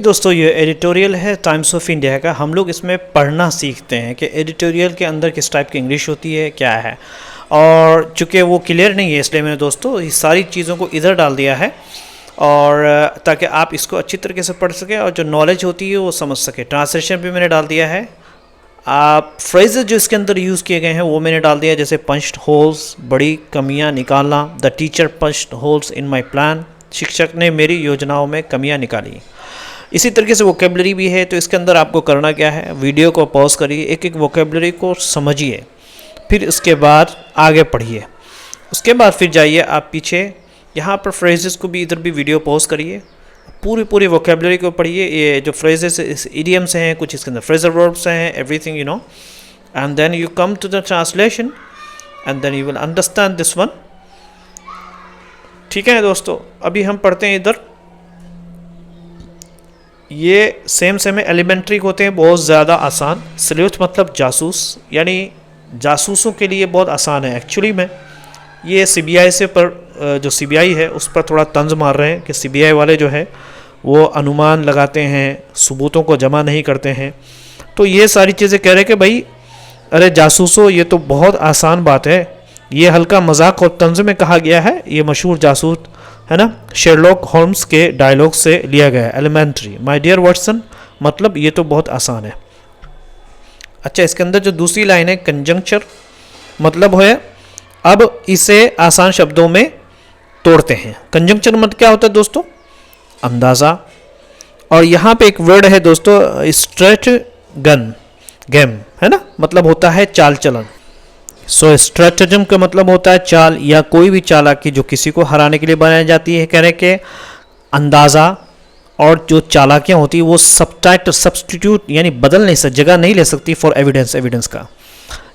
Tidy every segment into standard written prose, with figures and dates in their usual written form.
दोस्तों ये एडिटोरियल है टाइम्स ऑफ इंडिया का। हम लोग इसमें पढ़ना सीखते हैं कि एडिटोरियल के अंदर किस टाइप की इंग्लिश होती है, क्या है। और चूँकि वो क्लियर नहीं है इसलिए मैंने दोस्तों ये सारी चीज़ों को इधर डाल दिया है और ताकि आप इसको अच्छी तरीके से पढ़ सकें और जो नॉलेज होती है वो समझ सके। ट्रांसलेशन भी मैंने डाल दिया है। आप फ्रेजेस जो इसके अंदर यूज़ किए गए हैं वो मैंने डाल दिया, जैसे पंच्ड होल्स, बड़ी कमियां निकालना, the teacher punched holes in my plan, शिक्षक ने मेरी योजनाओं में कमियां निकाली। इसी तरीके से वोकेबलरी भी है। तो इसके अंदर आपको करना क्या है, वीडियो को पॉज करिए, एक एक वोकेबलरी को समझिए, फिर उसके बाद आगे पढ़िए। उसके बाद फिर जाइए आप पीछे, यहाँ पर फ्रेजेस को भी इधर भी वीडियो पॉज करिए, पूरी वोकेबलरी को पढ़िए। ये जो फ्रेजेस इडियम्स हैं, कुछ इसके अंदर फ्रेजल वर्ब्स हैं, everything you know, and then you come to the translation and then you will understand this one. ठीक है दोस्तों, अभी हम पढ़ते हैं इधर। ये सेम एलिमेंट्री होते हैं, बहुत ज़्यादा आसान। स्लेथ मतलब जासूस, यानी जासूसों के लिए बहुत आसान है एक्चुअली में। ये सीबीआई से पर जो सीबीआई है उस पर थोड़ा तंज मार रहे हैं कि सीबीआई वाले जो है वो अनुमान लगाते हैं, सबूतों को जमा नहीं करते हैं। तो ये सारी चीज़ें कह रहे हैं कि भाई अरे जासूसों, ये तो बहुत आसान बात है। ये हल्का मजाक और तंज में कहा गया है। ये मशहूर जासूस है ना, शेरलॉक होम्स के डायलॉग से लिया गया है। एलिमेंट्री, माय डियर वाटसन, मतलब ये तो बहुत आसान है। अच्छा, इसके अंदर जो दूसरी लाइन है कंजंक्चर, मतलब है अब इसे आसान शब्दों में तोड़ते हैं। कंजंक्चर मतलब क्या होता है दोस्तों, अंदाज़ा। और यहाँ पे एक वर्ड है दोस्तों स्ट्रेट गन गेम, है ना, मतलब होता है चाल चलन। सो स्ट्रेटजम का मतलब होता है चाल या कोई भी चालाकी जो किसी को हराने के लिए बनाई जाती है। कह रहे कि अंदाज़ा और जो चालाकियाँ होती है वो सब्स्टिट्यूट यानी बदल नहीं सकती, जगह नहीं ले सकती फॉर एविडेंस का।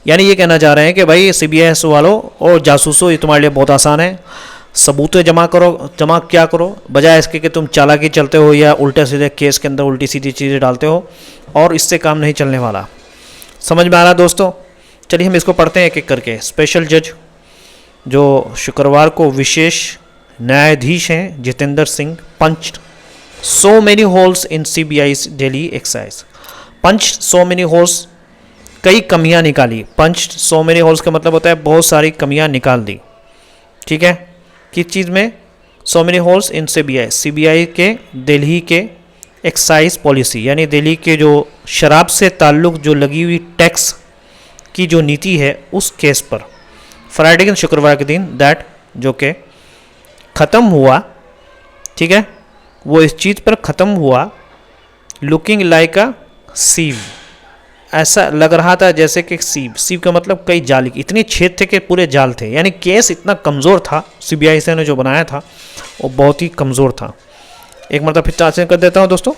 यानी ये कहना चाह रहे हैं कि भाई सीबीआई वालों और जासूसों, ये तुम्हारे लिए बहुत आसान है। सबूतें जमा करो, जमा क्या करो, बजाय इसके कि तुम चालाकी चलते हो या उल्टे सीधे केस के अंदर उल्टी सीधी चीज़ें डालते हो, और इससे काम नहीं चलने वाला। समझ में आ रहा दोस्तों? चलिए हम इसको पढ़ते हैं एक एक करके। स्पेशल जज जो शुक्रवार को विशेष न्यायाधीश हैं Jitendra Singh, punched so many holes in CBI's daily exercise. Punched so many holes, कई कमियां निकाली। पंच्ड सो मेनी होल्स का मतलब होता है बहुत सारी कमियां निकाल दी। ठीक है, किस चीज़ में? सो मेनी होल्स इन सीबीआई के दिल्ली के एक्साइज पॉलिसी, यानी दिल्ली के जो शराब से ताल्लुक़ जो लगी हुई टैक्स की जो नीति है उस केस पर। फ्राइडे के शुक्रवार के दिन, दैट जो कि ख़त्म हुआ, ठीक है, वो इस चीज़ पर ख़त्म हुआ, लुकिंग लाइक अ सीव, ऐसा लग रहा था जैसे कि सीव का मतलब कई जाल, इतने छेद थे कि पूरे जाल थे। यानी केस इतना कमज़ोर था, सीबीआई से ने जो बनाया था वो बहुत ही कमज़ोर था। एक मतलब फिर ट्रांसलेट कर देता हूँ दोस्तों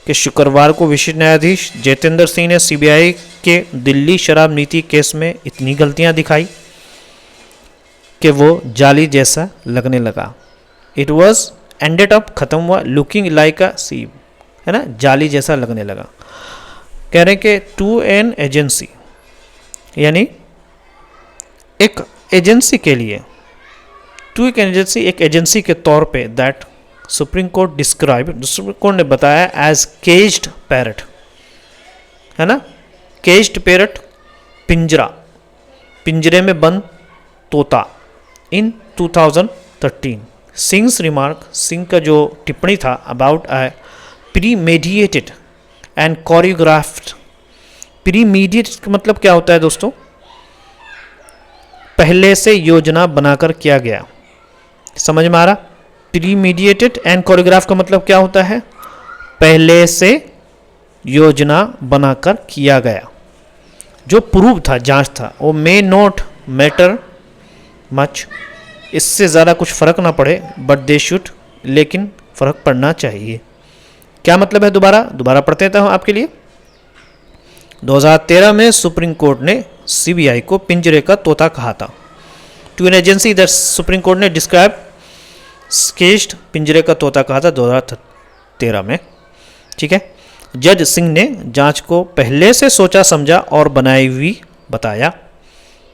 कि शुक्रवार को विशेष न्यायाधीश जितेंद्र सिंह ने सीबीआई के दिल्ली शराब नीति केस में इतनी गलतियां दिखाई कि वो जाली जैसा लगने लगा। इट वॉज एंडेड अप, खत्म हुआ, लुकिंग लाइक अ सीव, है ना, जाली जैसा लगने लगा। कह रहे हैं कि टू एन एजेंसी, यानी एक एजेंसी के लिए, टू एक एजेंसी के तौर पे, that supreme court describe, supreme court ने बताया एज केज्ड पैरट, है ना, केज्ड पैरट, पिंजरा, पिंजरे में बंद तोता, इन 2013। सिंग्स रिमार्क, सिंह का जो टिप्पणी था अबाउट अ प्रीमेडिएटेड एंड कोरियोग्राफ्ड। प्रीमेडिएटेड का मतलब क्या होता है दोस्तों, पहले से योजना बनाकर किया गया। समझ में आ रहा? प्रीमेडिएटेड एंड कोरियोग्राफ का मतलब क्या होता है, पहले से योजना बनाकर किया गया। जो प्रूव था, जांच था, वो मे नॉट मैटर मच, इससे ज़्यादा कुछ फ़र्क ना पड़े, बट दे शुड, लेकिन फ़र्क पड़ना चाहिए। क्या मतलब है, दोबारा पढ़ते रहता हूँ आपके लिए। 2013 में सुप्रीम कोर्ट ने सीबीआई को पिंजरे का तोता कहा था। To an agency that supreme court ने डिस्क्राइब केज्ड, पिंजरे का तोता कहा था 2013 में। ठीक है, जज सिंह ने जांच को पहले से सोचा समझा और बनाई हुई बताया।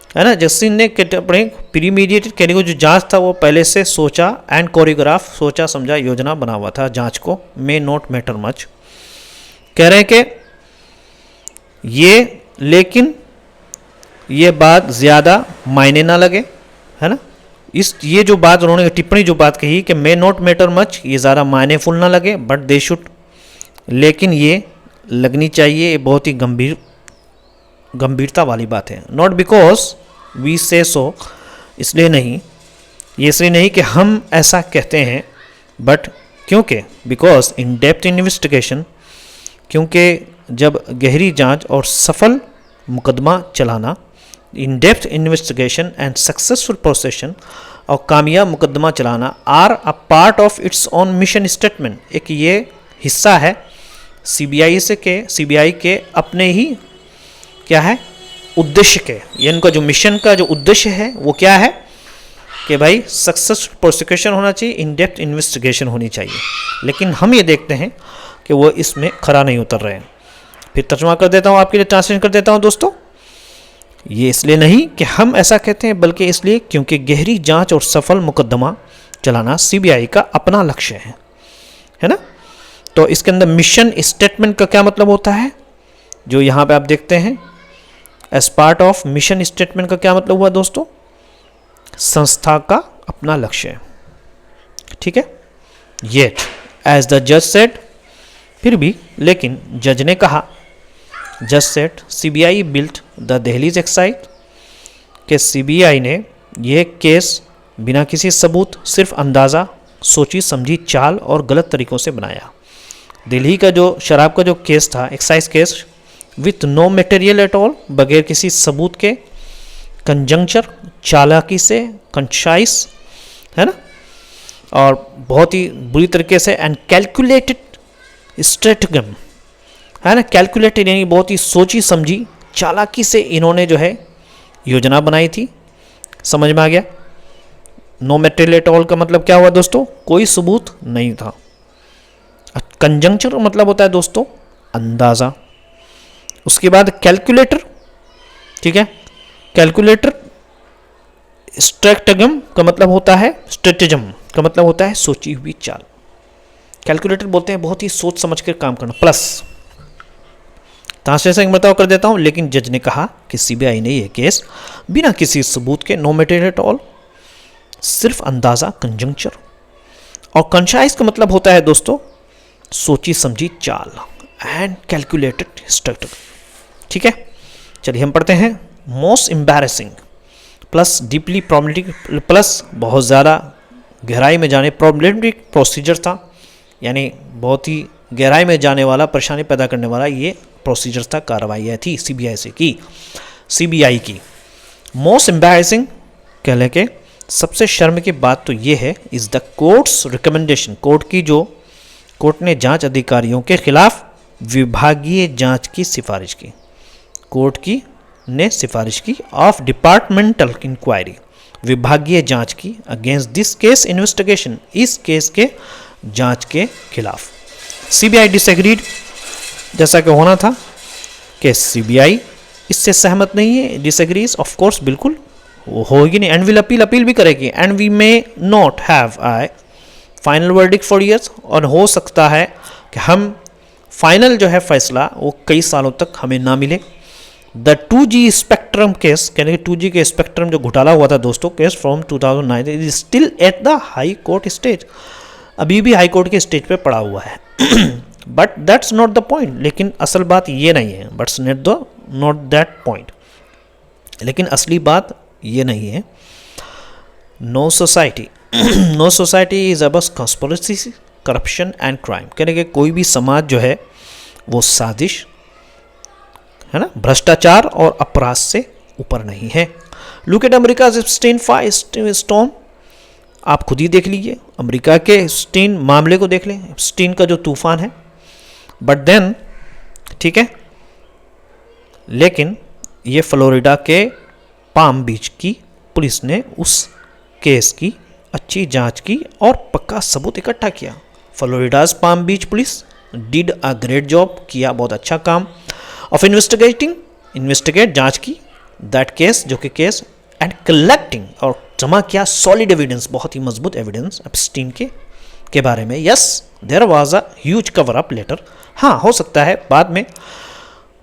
है ना। जस्टिस ने अपने प्रीमीडिएटेड कहने को जो जांच था वो पहले से सोचा एंड कोरियोग्राफ, सोचा समझा योजना बना हुआ था जांच को, मे नॉट मैटर मच। कह रहे हैं कि ये, लेकिन ये बात ज़्यादा मायने ना लगे, है ना। ये जो बात उन्होंने टिप्पणी जो बात कही कि मे नॉट मैटर मच, ये ज़्यादा मायनेफुल ना लगे, बट दे शुड, लेकिन ये लगनी चाहिए, ये बहुत ही गंभीरता वाली बात है। नॉट बिकॉज वी से सो, इसलिए नहीं, ये इसलिए नहीं कि हम ऐसा कहते हैं, बट क्योंकि बिकॉज इन डेप्थ इन्वेस्टिगेशन, क्योंकि जब गहरी जांच और सफल मुकदमा चलाना, in depth investigation and successful prosecution, और कामयाब मुकदमा चलाना, are a part of its own mission statement, एक ये हिस्सा है सीबीआई के अपने ही क्या है उद्देश्य के, ये इनका जो मिशन का जो उद्देश्य है वो क्या है कि भाई सक्सेसफुल प्रोसिक्यूशन होना चाहिए, इन डेप्थ इन्वेस्टिगेशन होनी चाहिए। लेकिन हम ये देखते हैं कि वो इसमें खरा नहीं उतर रहे हैं। फिर तर्जुमा कर देता हूँ, आपके लिए ट्रांसलेट कर देता हूँ दोस्तों। ये इसलिए नहीं कि हम ऐसा कहते हैं, बल्कि इसलिए क्योंकि गहरी जांच और सफल मुकदमा चलाना सीबीआई का अपना लक्ष्य है ना। तो इसके अंदर मिशन स्टेटमेंट का क्या मतलब होता है, जो यहाँ पे आप देखते हैं as part of mission statement का क्या मतलब हुआ दोस्तों, संस्था का अपना लक्ष्य है, ठीक है। येट एज द जज सेड, फिर भी लेकिन जज ने कहा, जज सेड सीबीआई बिल्ट द दहलीज एक्साइज, कि सीबीआई ने यह केस बिना किसी सबूत, सिर्फ अंदाज़ा, सोची समझी चाल और गलत तरीक़ों से बनाया। दिल्ली का जो शराब का जो केस था, excise case, with no material at all, बगैर किसी सबूत के, कंजंक्चर, चालाकी से, कंशाइस, है ना, और बहुत ही बुरी तरीके से, एंड कैलकुलेटेड स्ट्रेटगम, है ना, कैलकुलेटेड यानी बहुत ही सोची समझी चालाकी से इन्होंने जो है योजना बनाई थी। समझ में आ गया। नो मटेरियल एट ऑल का मतलब क्या हुआ दोस्तों, कोई सबूत नहीं था। कंजंक्चर मतलब होता है दोस्तों अंदाज़ा। उसके बाद कैलकुलेटर, ठीक है, कैलकुलेटर, स्ट्रेटगम का मतलब होता है, स्ट्रेटजम का मतलब होता है सोची हुई चाल। कैलकुलेटर बोलते हैं बहुत ही सोच समझ कर काम करना। प्लस ट्रांसलेशन बताओ कर देता हूं, लेकिन जज ने कहा कि सीबीआई ने यह केस बिना किसी सबूत के, नो मटेरियल एट ऑल, सिर्फ अंदाज़ा, कंजंक्चर, और कंशाइस का मतलब होता है दोस्तों सोची समझी चाल, एंड कैलकुलेटेड स्ट्रेटजी, ठीक है। चलिए हम पढ़ते हैं। Most embarrassing plus deeply problematic, plus बहुत ज़्यादा गहराई में जाने, प्रॉब्लमेटिक प्रोसीजर था, यानी बहुत ही गहराई में जाने वाला, परेशानी पैदा करने वाला ये प्रोसीजर था, कार्रवाई थी सीबीआई की। मोस्ट एम्बैरेसिंग कह लें कि सबसे शर्म की बात तो ये है, is the courts recommendation, court ने जांच अधिकारियों के खिलाफ विभागीय जांच की सिफारिश की, कोर्ट की ने सिफारिश की, ऑफ डिपार्टमेंटल इंक्वायरी, विभागीय जांच की, अगेंस्ट दिस केस इन्वेस्टिगेशन, इस केस के जांच के खिलाफ। सीबीआई डिसएग्रीड, जैसा कि होना था कि सीबीआई इससे सहमत नहीं है, डिसएग्रीज, ऑफ कोर्स बिल्कुल वो होगी नहीं, एंड विल अपील भी करेगी, and we may not have I final verdict for years, और हो सकता है कि हम फाइनल जो है फैसला वो कई सालों तक हमें ना मिले। द 2G स्पेक्ट्रम केस, यानी 2G के स्पेक्ट्रम जो घोटाला हुआ था दोस्तों, case from 2009 is still at the high court stage, अभी भी हाई कोर्ट के स्टेज पे पड़ा हुआ है। But that's not the point, लेकिन असल बात ये नहीं है, बट्स नॉट दैट पॉइंट, लेकिन असली बात ये नहीं है। No society is abuzz conspiracy, corruption and crime, कहने के कोई भी समाज जो है वो साजिश, है ना, भ्रष्टाचार और अपराध से ऊपर नहीं है। लुक एट अमेरिका स्टेन, आप खुद ही देख लीजिए अमेरिका के स्टेन मामले को देख लें, स्टेन का जो तूफान है। बट देन, ठीक है, लेकिन ये फ्लोरिडा के पाम बीच की पुलिस ने उस केस की अच्छी जांच की और पक्का सबूत इकट्ठा किया। Florida's Palm Beach police did a great job, किया बहुत अच्छा काम, ऑफ इन्वेस्टिगेट जांच की, दैट केस, जो कि केस, एंड कलेक्टिंग, और जमा किया सॉलिड एविडेंस, बहुत ही मजबूत एविडेंस एप्स्टीन के बारे में। Yes there was a huge cover up later, हाँ हो सकता है बाद में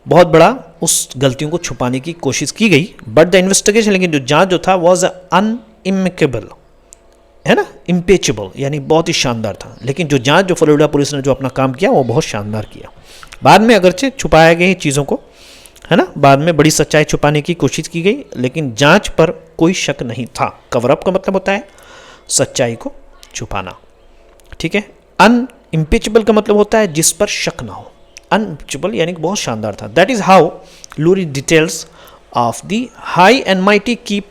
बहुत बड़ा उस गलतियों को छुपाने की कोशिश की गई, बट द इन्वेस्टिगेशन, लेकिन जो जांच जो था वाज अनइमिकेबल, है ना, इम्पेचेबल, यानी बहुत ही शानदार था। लेकिन जो जांच, जो फ्लोरिडा पुलिस ने जो अपना काम किया वो बहुत शानदार किया। बाद में अगरचे छुपाया गई चीज़ों को, है ना, बाद में बड़ी सच्चाई छुपाने की कोशिश की गई, लेकिन जांच पर कोई शक नहीं था। कवर अप का मतलब होता है सच्चाई को छुपाना, ठीक है। अनइम्पेचेबल का मतलब होता है जिस पर शक ना हो। अनइम्पेचेबल यानी कि बहुत शानदार था। That is how lurid details of the high and mighty keep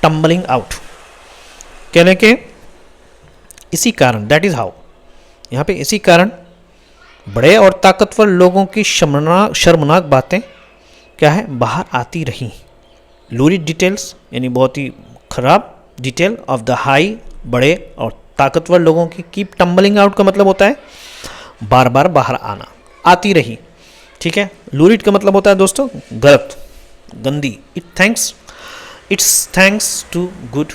tumbling out। कहने के इसी कारण, दैट इज हाउ, यहाँ पे इसी कारण बड़े और ताकतवर लोगों की शर्मनाक बातें क्या है, बाहर आती रहीं। लूरिड डिटेल्स यानी बहुत ही खराब डिटेल ऑफ द हाई, बड़े और ताकतवर लोगों की, कीप टम्बलिंग आउट का मतलब होता है बार बार बाहर आना, आती रही, ठीक है। लूरिड का मतलब होता है दोस्तों गलत, गंदी। इट्स थैंक्स टू गुड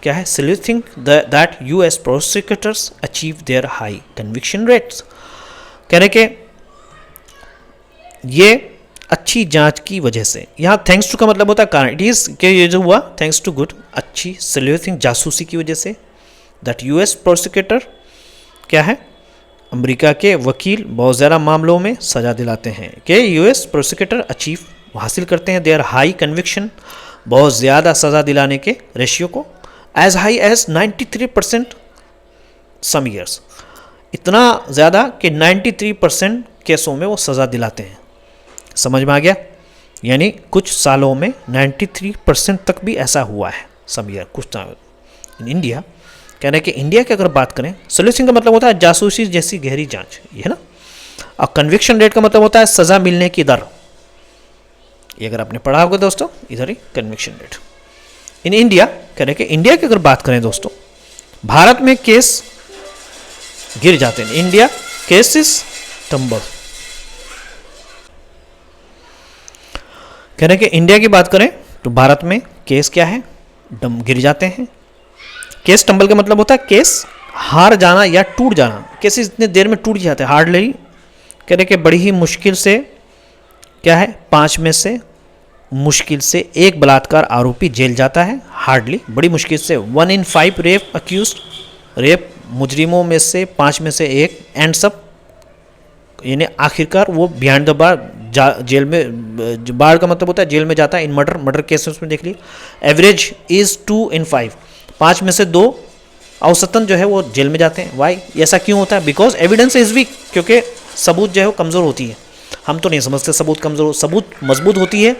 क्या है, sleuthing that US prosecutors achieve their high conviction rates। कहने के ये अच्छी जांच की वजह से, यहाँ थैंक्स टू का मतलब होता है कारण। इट इज के ये जो हुआ थैंक्स टू गुड, अच्छी sleuthing जासूसी की वजह से, दैट US प्रोसिक्यूटर क्या है, अमेरिका के वकील बहुत ज़्यादा मामलों में सजा दिलाते हैं, कि US प्रोसिक्यूटर अचीव हासिल करते हैं देयर हाई कन्विक्शन, बहुत ज़्यादा सज़ा दिलाने के रेशियो को, as high as 93% some years, इतना ज़्यादा कि 93% केसों में वो सज़ा दिलाते हैं। समझ में आ गया, यानी कुछ सालों में 93% तक भी ऐसा हुआ है, सम ईयर कुछ इन इंडिया। कहने कि इंडिया की अगर बात करें, सॉल्यूशन का मतलब होता है जासूसी जैसी गहरी जांच, ये है ना। और कन्विक्शन रेट का मतलब होता है सजा मिलने की दर, ये अगर आपने पढ़ा होगा दोस्तों, इधर ही कन्विक्शन रेट इन इंडिया। कहने कि इंडिया की अगर बात करें दोस्तों, भारत में केस गिर जाते हैं, इंडिया केसेस टंबल। कहने कि इंडिया की बात करें तो भारत में केस क्या है, गिर जाते हैं। केस टंबल का मतलब होता है केस हार जाना या टूट जाना, केसेस इतने देर में टूट जाते हैं, हार्डली। कहने के बड़ी ही मुश्किल से क्या है, 5 में से मुश्किल से 1 बलात्कार आरोपी जेल जाता है, हार्डली, बड़ी मुश्किल से। 1 in 5 रेप अक्यूज्ड, रेप मुजरिमों में से 5 में से 1 एंड्स अप, यानी आखिरकार वो बिहाइंड द बार जेल में, बार का मतलब होता है जेल में जाता है। इन मर्डर केसेस में देख लीजिए, एवरेज इज 2 in 5, 5 में से 2 औसतन जो है वो जेल में जाते हैं। वाई, ऐसा क्यों होता है? बिकॉज एविडेंस इज वीक, क्योंकि सबूत जो है वो कमज़ोर होती है। हम तो नहीं समझते सबूत कमज़ोर, सबूत मजबूत होती है,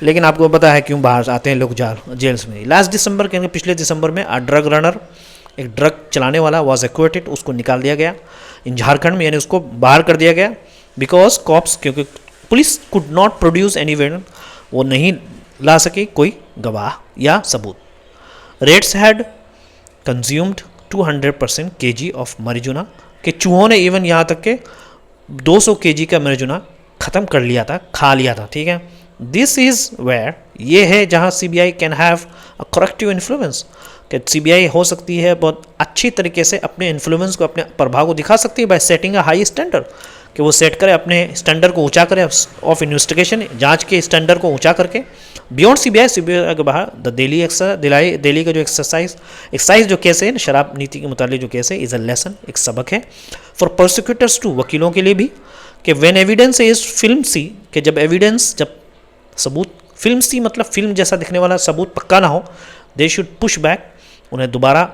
लेकिन आपको पता है क्यों बाहर आते हैं लोग जेल्स में। लास्ट दिसंबर के, पिछले दिसंबर में ड्रग रनर, एक ड्रग चलाने वाला वाज एक्विटेड, उसको निकाल दिया गया इन झारखंड में, यानी उसको बाहर कर दिया गया। बिकॉज कॉप्स, क्योंकि पुलिस could not produce any evidence, वो नहीं ला सके कोई गवाह या सबूत। Rats had consumed 200% kg of marijuana, कि चूहों ने इवन यहाँ तक के 200 kg का marijuana ख़त्म कर लिया था, खा लिया था, ठीक है। दिस इज़ वेयर, ये है जहाँ CBI can have a corrective influence, कि CBI हो सकती है बहुत अच्छी तरीके से अपने इन्फ्लुएंस को, अपने प्रभाव को दिखा सकती है bye setting a high standard, कि वो सेट करे अपने स्टैंडर्ड को ऊंचा करे ऑफ इन्वेस्टिगेशन, जांच के स्टैंडर्ड को ऊंचा करके। बियॉन्ड CBI के बाहर द दिल्ली का जो एक्सरसाइज जो केस है, शराब नीति के मुताबिक जो केस है, इज़ अ लेसन, एक सबक है फॉर प्रोसिक्यूटर्स टू, वकीलों के लिए भी, कि व्हेन एविडेंस इज फिल्म सी, कि जब एविडेंस, जब सबूत फिल्म सी मतलब फिल्म जैसा दिखने वाला सबूत पक्का ना हो, दे शुड पुश बैक, उन्हें दोबारा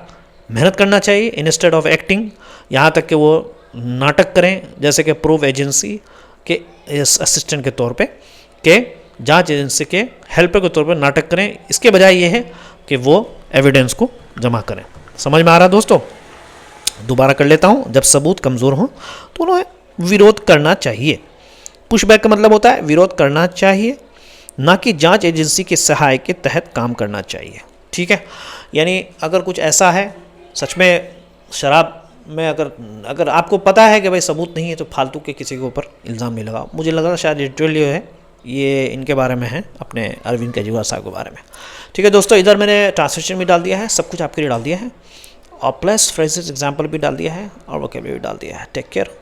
मेहनत करना चाहिए इंस्टेड ऑफ एक्टिंग, यहाँ तक कि वो नाटक करें जैसे कि प्रूफ एजेंसी के असिस्टेंट के तौर पे, के जांच एजेंसी के हेल्पर के तौर पे नाटक करें, इसके बजाय ये है कि वो एविडेंस को जमा करें। समझ में आ रहा है दोस्तों? दोबारा कर लेता हूँ, जब सबूत कमज़ोर हों तो उन्हें विरोध करना चाहिए। पुशबैक का मतलब होता है विरोध करना चाहिए, ना कि जांच एजेंसी के सहाय के तहत काम करना चाहिए, ठीक है। यानी अगर कुछ ऐसा है सच में शराब में, अगर आपको पता है कि भाई सबूत नहीं है, तो फालतू के किसी के ऊपर इल्ज़ाम नहीं लगाओ। मुझे लगा शायद लिटरली है ये इनके बारे में है, अपने अरविंद केजरीवाल साहब के बारे में। ठीक है दोस्तों, इधर मैंने ट्रांसलेशन भी डाल दिया है, सब कुछ आपके लिए डाल दिया है, और प्लस फ्रेजेस एग्जाम्पल भी डाल दिया है, और वोकेबलरी भी डाल दिया है। Take care.